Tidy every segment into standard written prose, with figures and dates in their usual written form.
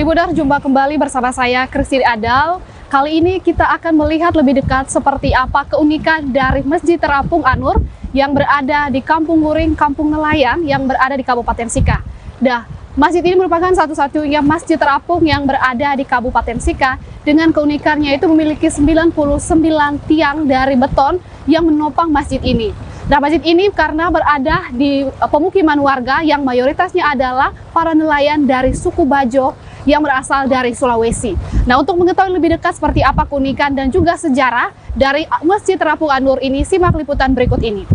Tribuners, jumpa kembali bersama saya Kristi Adal. Kali ini kita akan melihat lebih dekat seperti apa keunikan dari Masjid Terapung An-Nur yang berada di Kampung Wuring, Kampung Nelayan yang berada di Kabupaten Sika. Masjid ini merupakan satu-satunya masjid terapung yang berada di Kabupaten Sika dengan keunikannya itu memiliki 99 tiang dari beton yang menopang masjid ini. Masjid ini karena berada di pemukiman warga yang mayoritasnya adalah para nelayan dari suku Bajo yang berasal dari Sulawesi. Untuk mengetahui lebih dekat seperti apa keunikan dan juga sejarah dari Masjid Terapung An-Nur ini, simak liputan berikut ini.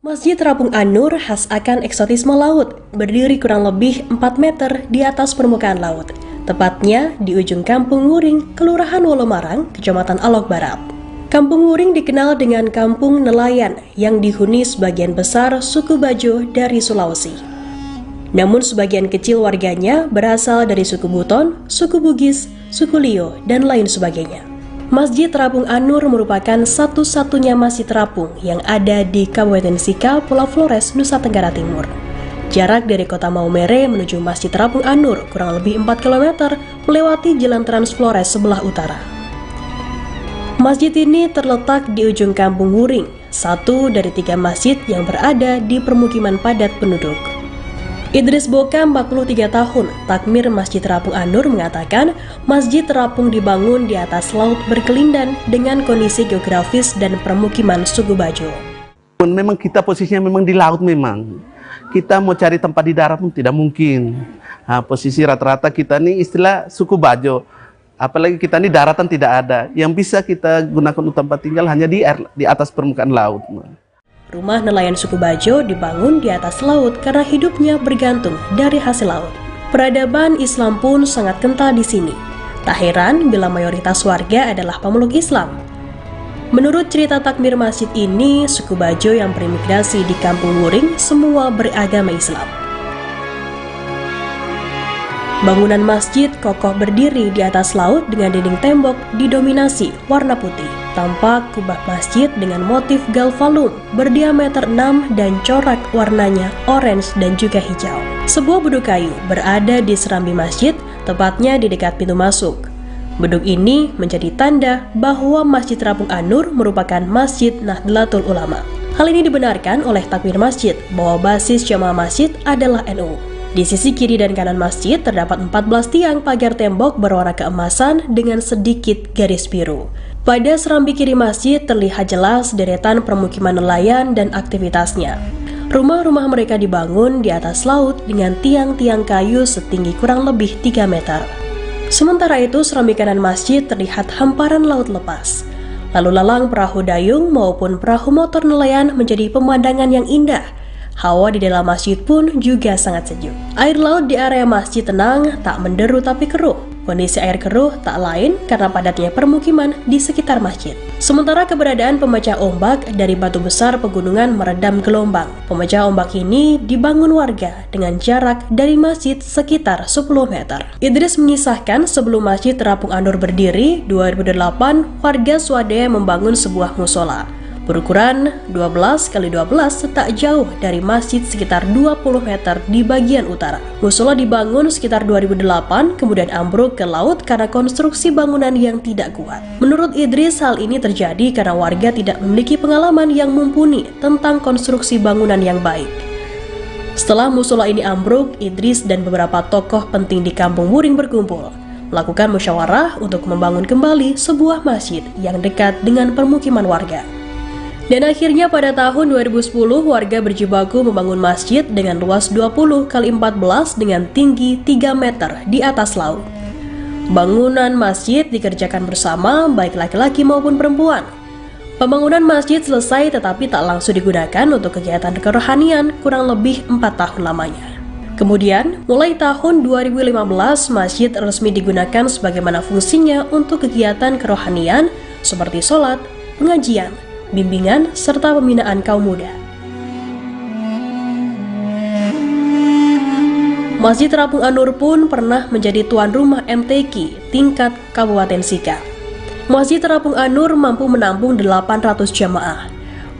Masjid Terapung An-Nur khas akan eksotisme laut, berdiri kurang lebih 4 meter di atas permukaan laut, tepatnya di ujung Kampung Wuring, Kelurahan Wolomarang, Kecamatan Alok Barat. Kampung Wuring dikenal dengan kampung nelayan yang dihuni sebagian besar suku Bajo dari Sulawesi. Namun sebagian kecil warganya berasal dari suku Buton, suku Bugis, suku Lio, dan lain sebagainya. Masjid Terapung An-Nur merupakan satu-satunya masjid terapung yang ada di Kabupaten Sika, Pulau Flores, Nusa Tenggara Timur. Jarak dari kota Maumere menuju Masjid Terapung An-Nur kurang lebih 4 km melewati Jalan Trans Flores sebelah utara. Masjid ini terletak di ujung Kampung Wuring, satu dari 3 masjid yang berada di permukiman padat penduduk. Idris Boka, 43 tahun, takmir Masjid Terapung An-Nur mengatakan masjid terapung dibangun di atas laut berkelindan dengan kondisi geografis dan permukiman suku Bajo. Memang kita posisinya memang di laut memang. Kita mau cari tempat di darat pun tidak mungkin. Posisi rata-rata kita ini istilah suku Bajo. Apalagi kita ini daratan tidak ada. Yang bisa kita gunakan untuk tempat tinggal hanya di atas permukaan laut. Rumah nelayan suku Bajo dibangun di atas laut karena hidupnya bergantung dari hasil laut. Peradaban Islam pun sangat kental di sini. Tak heran bila mayoritas warga adalah pemeluk Islam. Menurut cerita takmir masjid ini, suku Bajo yang berimigrasi di Kampung Wuring semua beragama Islam. Bangunan masjid kokoh berdiri di atas laut dengan dinding tembok didominasi warna putih. Tampak kubah masjid dengan motif galvalum berdiameter 6 dan corak warnanya orange dan juga hijau. Sebuah beduk kayu berada di serambi masjid, tepatnya di dekat pintu masuk. Beduk ini menjadi tanda bahwa Masjid Terapung An-Nur merupakan Masjid Nahdlatul Ulama. Hal ini dibenarkan oleh takmir masjid bahwa basis jamaah masjid adalah NU. Di sisi kiri dan kanan masjid terdapat 14 tiang pagar tembok berwarna keemasan dengan sedikit garis biru. Pada serambi kiri masjid terlihat jelas deretan permukiman nelayan dan aktivitasnya. Rumah-rumah mereka dibangun di atas laut dengan tiang-tiang kayu setinggi kurang lebih 3 meter. Sementara itu serambi kanan masjid terlihat hamparan laut lepas. Lalu lalang perahu dayung maupun perahu motor nelayan menjadi pemandangan yang indah. Hawa di dalam masjid pun juga sangat sejuk. Air laut di area masjid tenang, tak menderu tapi keruh. Kondisi air keruh tak lain karena padatnya permukiman di sekitar masjid. Sementara keberadaan pemecah ombak dari batu besar pegunungan meredam gelombang. Pemecah ombak ini dibangun warga dengan jarak dari masjid sekitar 10 meter. Idris mengisahkan sebelum Masjid Terapung An-Nur berdiri, 2008 warga swadaya membangun sebuah musola berukuran 12 x 12 tak jauh dari masjid sekitar 20 meter di bagian utara. Musola dibangun sekitar 2008 kemudian ambruk ke laut karena konstruksi bangunan yang tidak kuat. Menurut Idris, hal ini terjadi karena warga tidak memiliki pengalaman yang mumpuni tentang konstruksi bangunan yang baik. Setelah musola ini ambruk, Idris dan beberapa tokoh penting di Kampung Wuring berkumpul, melakukan musyawarah untuk membangun kembali sebuah masjid yang dekat dengan permukiman warga. Dan akhirnya pada tahun 2010 warga berjibaku membangun masjid dengan luas 20 x 14 dengan tinggi 3 meter di atas laut. Bangunan masjid dikerjakan bersama baik laki-laki maupun perempuan. Pembangunan masjid selesai tetapi tak langsung digunakan untuk kegiatan kerohanian kurang lebih 4 tahun lamanya. Kemudian, mulai tahun 2015 masjid resmi digunakan sebagaimana fungsinya untuk kegiatan kerohanian seperti sholat, pengajian, bimbingan, serta pembinaan kaum muda. Masjid Terapung An-Nur pun pernah menjadi tuan rumah MTQ tingkat Kabupaten Sika. Masjid Terapung An-Nur mampu menampung 800 jamaah.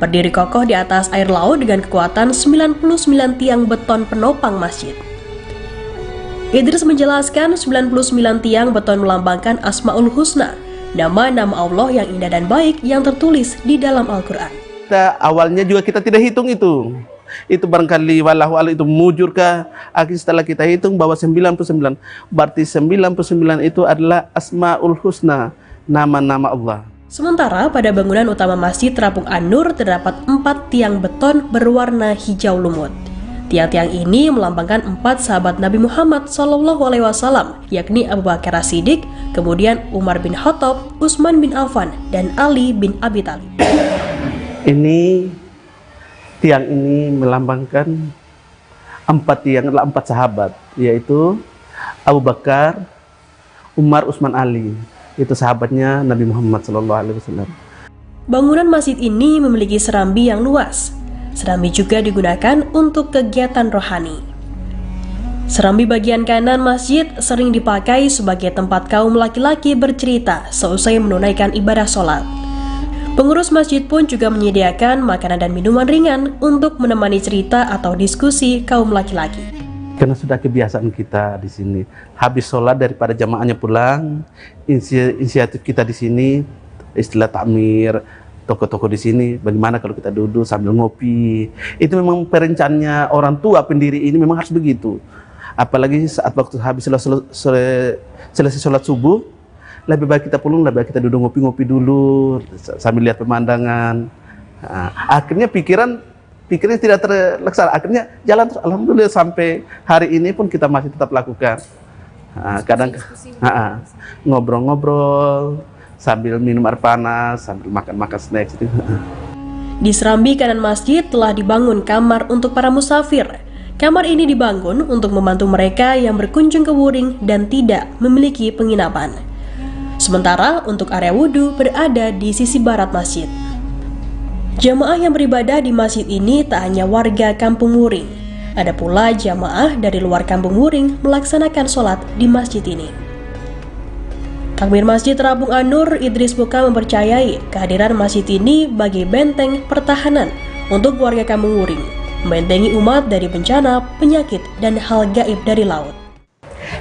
Berdiri kokoh di atas air laut dengan kekuatan 99 tiang beton penopang masjid. Idris menjelaskan 99 tiang beton melambangkan Asmaul Husna, nama-nama Allah yang indah dan baik yang tertulis di dalam Al-Quran. Awalnya juga kita tidak hitung itu. Itu barangkali wallahu a'lam itu mujurkah. Akhirnya setelah kita hitung bahwa 99, berarti 99 itu adalah Asmaul Husna, nama-nama Allah. Sementara pada bangunan utama Masjid Terapung An-Nur terdapat 4 tiang beton berwarna hijau lumut. Tiang-tiang ini melambangkan 4 sahabat Nabi Muhammad SAW, yakni Abu Bakar As-Siddiq, kemudian Umar bin Khattab, Utsman bin Affan, dan Ali bin Abi Thalib. Tiang ini melambangkan 4 sahabat, yaitu Abu Bakar, Umar, Utsman, Ali. Itu sahabatnya Nabi Muhammad SAW. Bangunan masjid ini memiliki serambi yang luas. Serambi juga digunakan untuk kegiatan rohani. Serambi bagian kanan masjid sering dipakai sebagai tempat kaum laki-laki bercerita seusai menunaikan ibadah sholat. Pengurus masjid pun juga menyediakan makanan dan minuman ringan untuk menemani cerita atau diskusi kaum laki-laki. Karena sudah kebiasaan kita di sini, habis sholat daripada jamaahnya pulang, inisiatif kita di sini, istilah takmir, toko-toko di sini, bagaimana kalau kita duduk sambil ngopi. Itu memang perencananya orang tua pendiri ini memang harus begitu. Apalagi saat waktu habis selesai sholat subuh, lebih baik kita pulang, lebih baik kita duduk ngopi-ngopi dulu sambil lihat pemandangan. Nah, akhirnya pikiran tidak terlaksana. Akhirnya jalan terus. Alhamdulillah sampai hari ini pun kita masih tetap lakukan. Kadang ngobrol-ngobrol sambil minum air panas, sambil makan snacks. Di serambi kanan masjid telah dibangun kamar untuk para musafir. Kamar ini dibangun untuk membantu mereka yang berkunjung ke Wuring dan tidak memiliki penginapan. Sementara untuk area wudhu berada di sisi barat masjid. Jamaah yang beribadah di masjid ini tak hanya warga Kampung Wuring. Ada pula jamaah dari luar Kampung Wuring melaksanakan sholat di masjid ini. Takmir Masjid Terapung An-Nur, Idris Buka mempercayai kehadiran masjid ini bagi benteng pertahanan untuk warga Kampung Wuring, membentengi umat dari bencana, penyakit, dan hal gaib dari laut.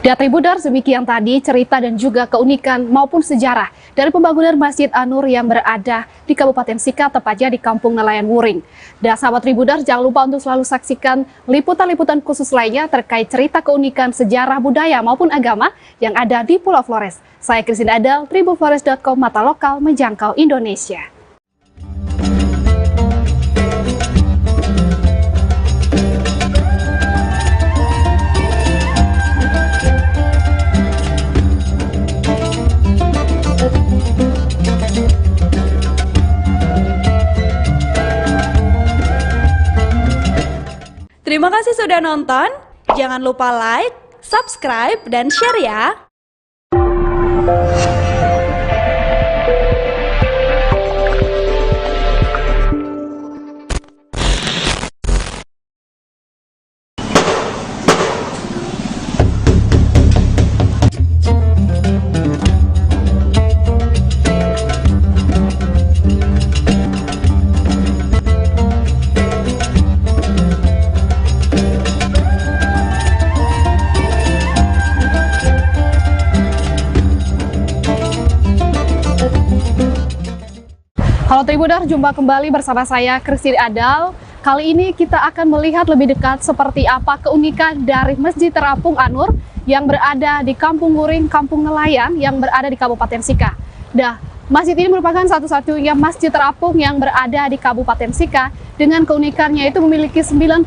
Di Tribuners, demikian tadi cerita dan juga keunikan maupun sejarah dari pembangunan Masjid An-Nur yang berada di Kabupaten Sika, tepatnya di Kampung Nelayan Wuring. Dan sahabat Tribuners, jangan lupa untuk selalu saksikan liputan-liputan khusus lainnya terkait cerita keunikan sejarah budaya maupun agama yang ada di Pulau Flores. Saya Christine Adel, tribunflores.com, mata lokal menjangkau Indonesia. Terima kasih sudah nonton. Jangan lupa like, subscribe, dan share ya. Halo Tribuners, jumpa kembali bersama saya Christine Adel. Kali ini kita akan melihat lebih dekat seperti apa keunikan dari Masjid Terapung An-Nur yang berada di Kampung Wuring, Kampung Nelayan yang berada di Kabupaten Sika. Masjid ini merupakan satu-satunya masjid terapung yang berada di Kabupaten Sika dengan keunikannya itu memiliki 99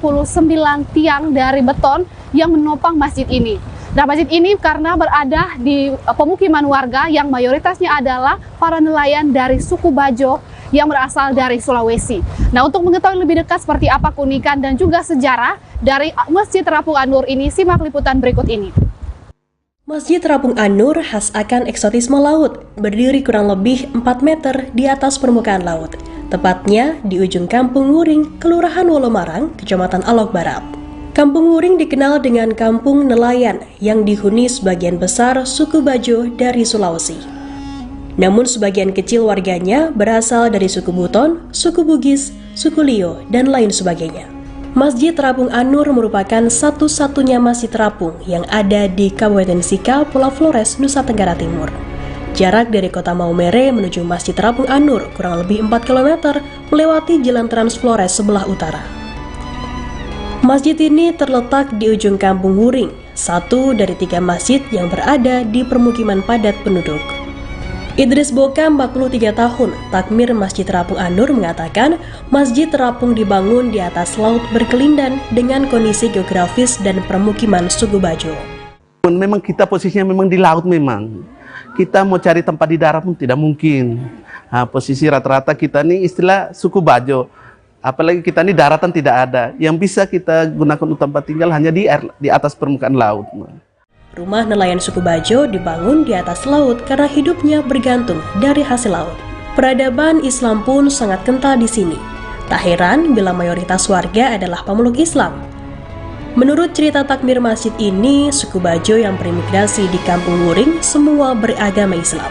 tiang dari beton yang menopang masjid ini. Masjid ini karena berada di pemukiman warga yang mayoritasnya adalah para nelayan dari suku Bajo yang berasal dari Sulawesi. Untuk mengetahui lebih dekat seperti apa keunikan dan juga sejarah dari Masjid Terapung An-Nur ini, simak liputan berikut ini. Masjid Terapung An-Nur khas akan eksotisme laut, berdiri kurang lebih 4 meter di atas permukaan laut, tepatnya di ujung Kampung Wuring, Kelurahan Wolomarang, Kecamatan Alok Barat. Kampung Wuring dikenal dengan kampung nelayan yang dihuni sebagian besar suku Bajo dari Sulawesi. Namun sebagian kecil warganya berasal dari suku Buton, suku Bugis, suku Lio, dan lain sebagainya. Masjid Terapung An-Nur merupakan satu-satunya masjid terapung yang ada di Kabupaten Sika, Pulau Flores, Nusa Tenggara Timur. Jarak dari kota Maumere menuju Masjid Terapung An-Nur kurang lebih 4 km melewati Jalan Trans Flores sebelah utara. Masjid ini terletak di ujung Kampung Wuring, satu dari 3 masjid yang berada di permukiman padat penduduk. Idris Boka, 43 tahun, takmir Masjid Terapung An-Nur mengatakan Masjid Terapung dibangun di atas laut berkelindan dengan kondisi geografis dan permukiman suku Bajo. Memang kita posisinya memang di laut memang. Kita mau cari tempat di darat pun tidak mungkin. Posisi rata-rata kita ini istilah suku Bajo. Apalagi kita ini daratan tidak ada. Yang bisa kita gunakan untuk tempat tinggal hanya di atas permukaan laut. Rumah nelayan suku Bajo dibangun di atas laut karena hidupnya bergantung dari hasil laut. Peradaban Islam pun sangat kental di sini. Tak heran bila mayoritas warga adalah pemeluk Islam. Menurut cerita takmir masjid ini, suku Bajo yang berimigrasi di Kampung Wuring semua beragama Islam.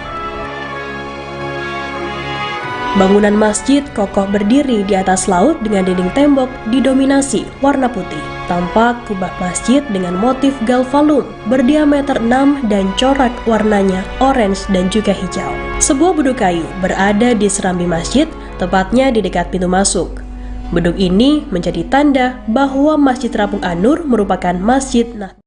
Bangunan masjid kokoh berdiri di atas laut dengan dinding tembok didominasi warna putih. Tampak kubah masjid dengan motif galvalum berdiameter 6 dan corak warnanya orange dan juga hijau. Sebuah beduk kayu berada di serambi masjid, tepatnya di dekat pintu masuk. Beduk ini menjadi tanda bahwa Masjid Terapung An-Nur merupakan masjid Nahdlatul